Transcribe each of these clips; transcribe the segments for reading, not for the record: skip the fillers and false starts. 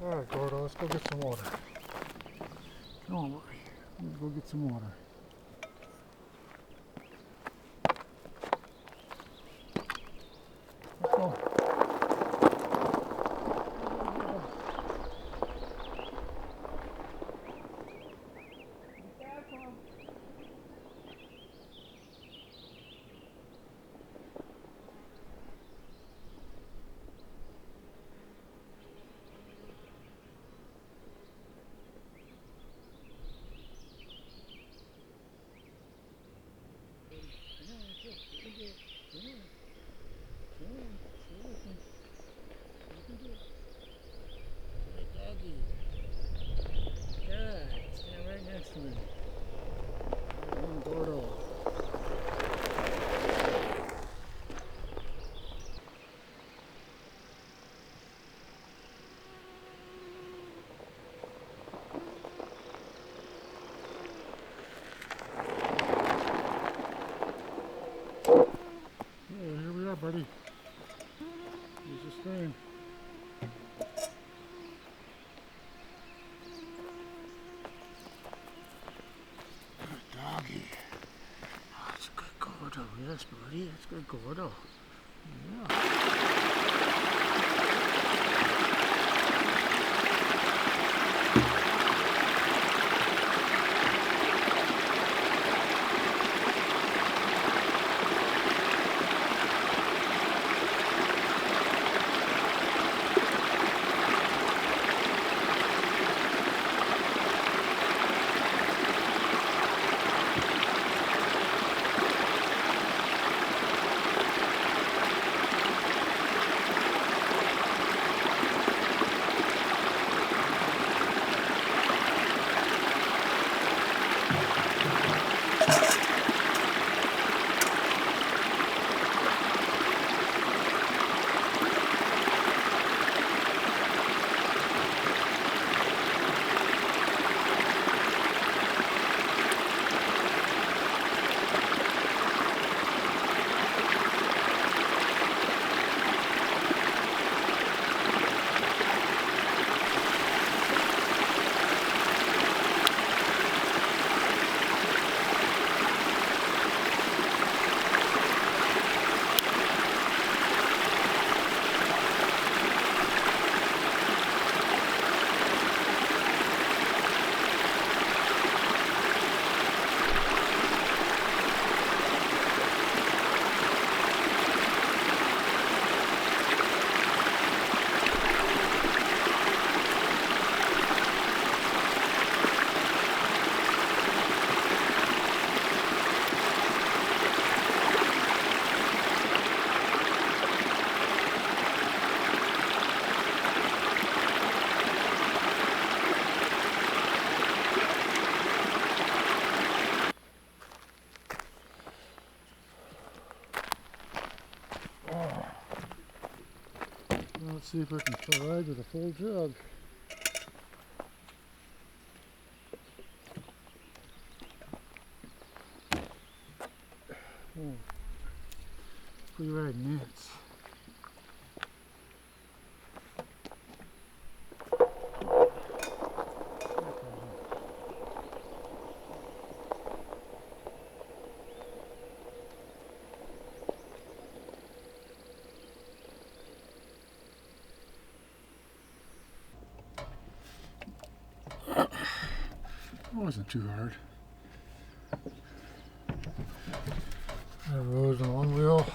Alright, Gordo, let's go get some water. Come on, buddy. Let's go get some water. Let's go. Buddy, here's the stream. Good doggy. Oh, that's a good Gordo. Yes, buddy, that's good Gordo. Yeah. Let's see if I can provide with a full jug. Oh, free ride nets. It wasn't too hard. I rode on one wheel,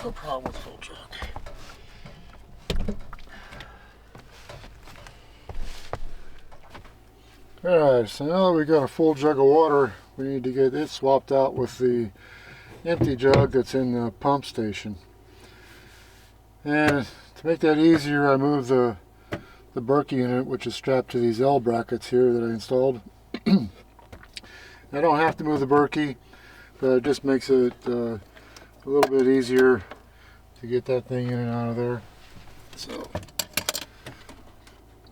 no problem with full jug. Alright, so now that we got a full jug of water, we need to get it swapped out with the empty jug that's in the pump station. And to make that easier, I moved the Berkey unit, which is strapped to these L brackets here that I installed. I don't have to move the Berkey, but it just makes it a little bit easier to get that thing in and out of there. So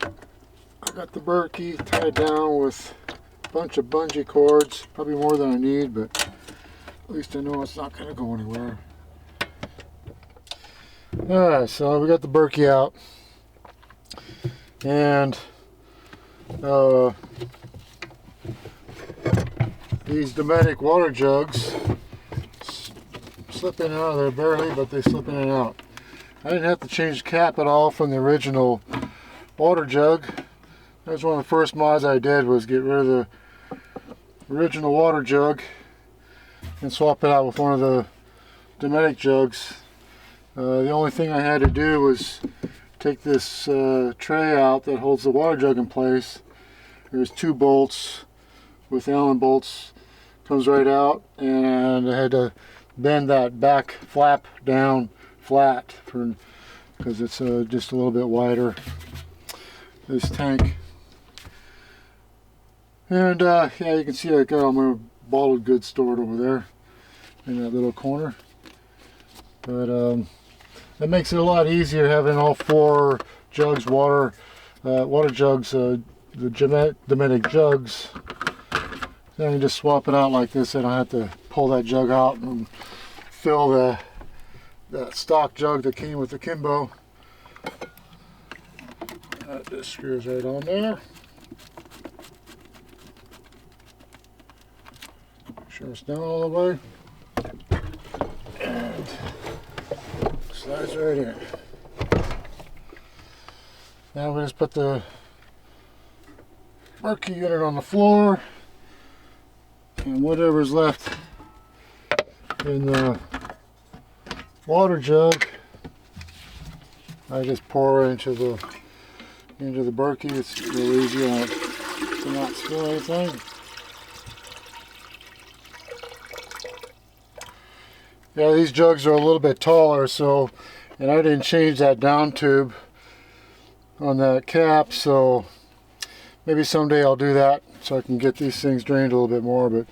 I got the Berkey tied down with a bunch of bungee cords, probably more than I need, but at least I know it's not going to go anywhere. Alright, so we got the Berkey out, and these Dometic water jugs slip in and out of there barely, but they slip in and out. I didn't have to change the cap at all from the original water jug. That was one of the first mods I did, was get rid of the original water jug and swap it out with one of the Dometic jugs. The only thing I had to do was take this tray out that holds the water jug in place. There's 2 bolts with Allen bolts, comes right out, and I had to bend that back flap down flat because it's just a little bit wider, this tank. And yeah, you can see I got all my bottled goods stored over there in that little corner. But that makes it a lot easier having all 4 jugs, water jugs, the Dometic jugs. Then you just swap it out like this. I don't have to pull that jug out and fill that stock jug that came with the Kimbo. That just screws right on there. Make sure it's down all the way. And slides right in. Now we just put the Berkey unit on the floor, and whatever's left in the water jug, I just pour into the Berkey. It's real easy to not spill anything. Yeah, these jugs are a little bit taller, so, and I didn't change that down tube on that cap, so maybe someday I'll do that so I can get these things drained a little bit more, but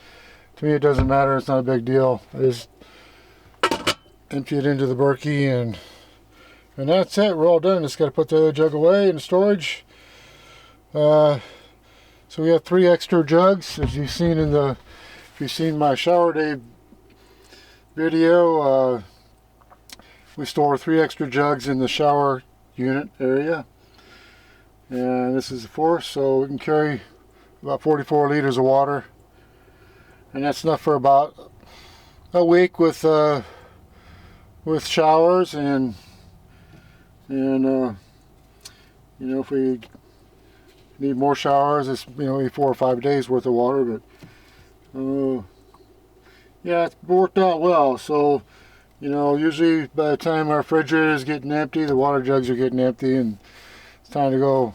to me it doesn't matter. It's not a big deal. I just empty it into the Berkey, and that's it. We're all done. Just got to put the other jug away in storage. So we have 3 extra jugs, as you've seen if you've seen my shower day video. We store 3 extra jugs in the shower unit area, and this is the 4th, so we can carry about 44 liters of water, and that's enough for about a week with showers, and you know, if we need more showers, it's, you know, 4 or 5 days worth of water. But yeah, it's worked out well. So, you know, usually by the time our refrigerator is getting empty, the water jugs are getting empty, and it's time to go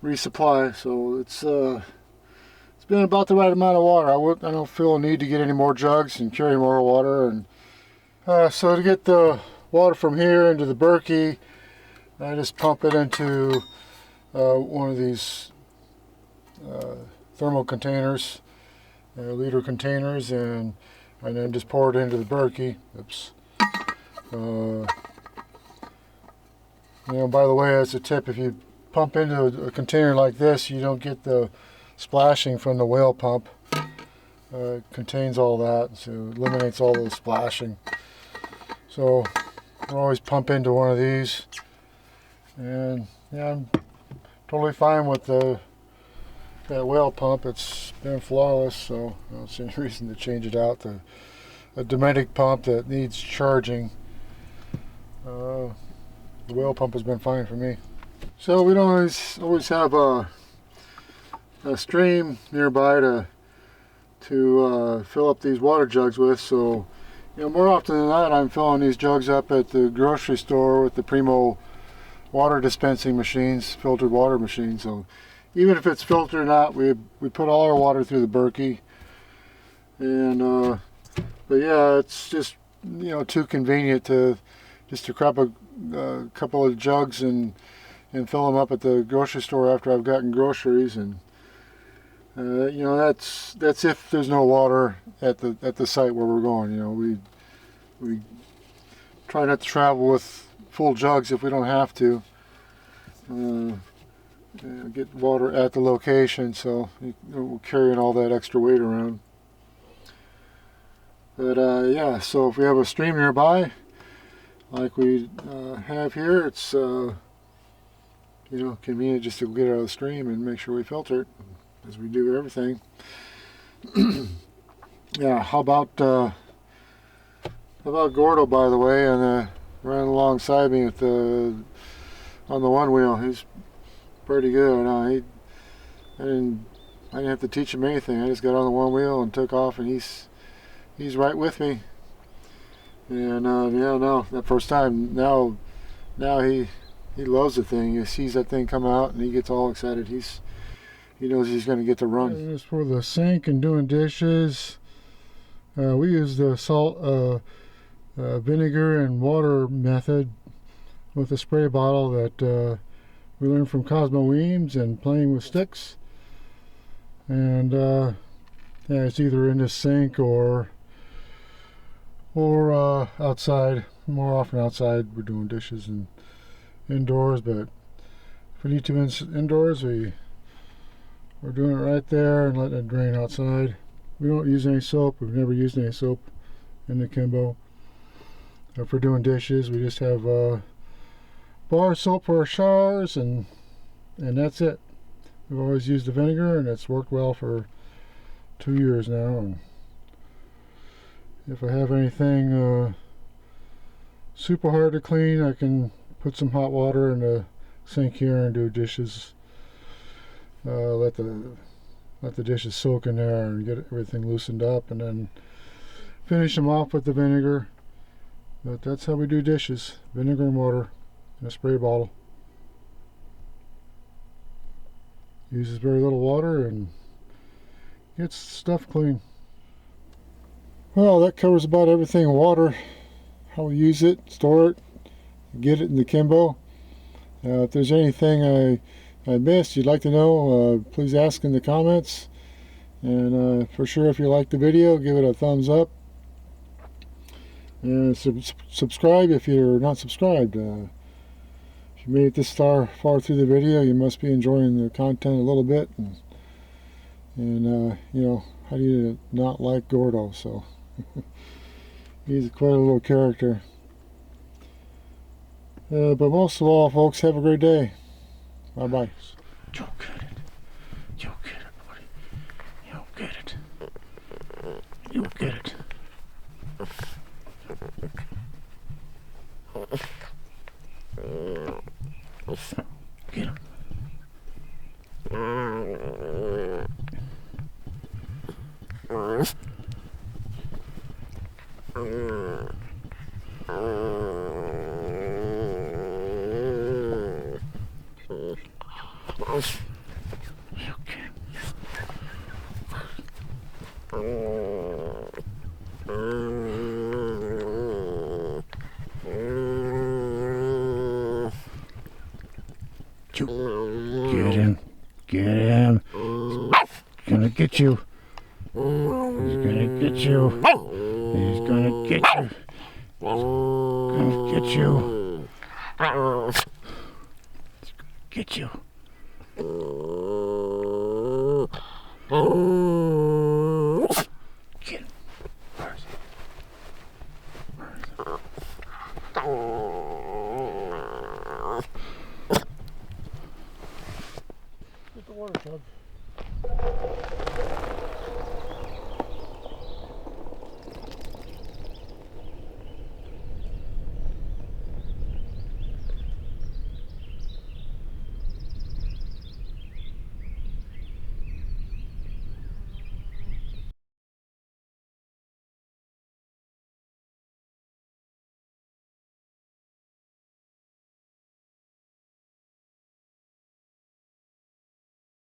resupply. So it's been about the right amount of water. I don't feel a need to get any more jugs and carry more water. And so to get the water from here into the Berkey, I just pump it into one of these thermal containers, liter containers, and then just pour it into the Berkey. Oops. You know, by the way, as a tip, if you pump into a container like this, you don't get the splashing from the whale pump. It contains all that, so it eliminates all the splashing. So I always pump into one of these, and yeah, I'm totally fine with that whale pump. It's been flawless, so I don't see any reason to change it out. A Dometic pump that needs charging, the whale pump has been fine for me. So we don't always have a stream nearby to fill up these water jugs with. So, you know, more often than not, I'm filling these jugs up at the grocery store with the Primo water dispensing machines, filtered water machines. So even if it's filtered or not, we put all our water through the Berkey. And but yeah, it's just, you know, too convenient to grab a couple of jugs and fill them up at the grocery store after I've gotten groceries. And you know, that's if there's no water at the site where we're going. You know, we try not to travel with full jugs if we don't have to. get water at the location, so we're carrying all that extra weight around. But yeah, so if we have a stream nearby, like we have here, it's you know, convenient just to get out of the stream and make sure we filter it, as we do everything. Yeah, how about Gordo, by the way, and ran alongside me at on the One Wheel. He's pretty good. I didn't have to teach him anything. I just got on the One Wheel and took off, and he's right with me. And yeah, no, that first time, now he loves the thing. He sees that thing come out and he gets all excited. He knows he's going to get to run. And as for the sink and doing dishes, we use the salt, vinegar and water method with a spray bottle that we learned from Cosmo Weems and playing with sticks. And yeah, it's either in the sink or outside. More often outside. We're doing dishes and indoors, but if we need to indoors, we're doing it right there and letting it drain outside. We don't use any soap. We've never used any soap in the Kimbo. If we're doing dishes, we just have bar soap for our showers, and that's it. We've always used the vinegar, and it's worked well for 2 years now. And if I have anything super hard to clean, I can put some hot water in the sink here and do dishes. Let the dishes soak in there and get everything loosened up, and then finish them off with the vinegar. But that's how we do dishes: vinegar and water in a spray bottle. Uses very little water and gets stuff clean. Well, that covers about everything. Water, how we use it, store it, get it in the Kimbo. If there's anything I missed you'd like to know, please ask in the comments. And for sure, if you like the video, give it a thumbs up. And subscribe if you're not subscribed. If you made it this far through the video, you must be enjoying the content a little bit. And you know, how do you not like Gordo? So he's quite a little character. But most of all, folks, have a great day. Bye bye. You'll get it. You'll get it, buddy. You'll get it. You'll get it. Get him. Get him. Get him. He's gonna get you. He's gonna get you. He's gonna get you. He's gonna get you. He's gonna get you. Get him. Where is he? Where is he? Get the water tub.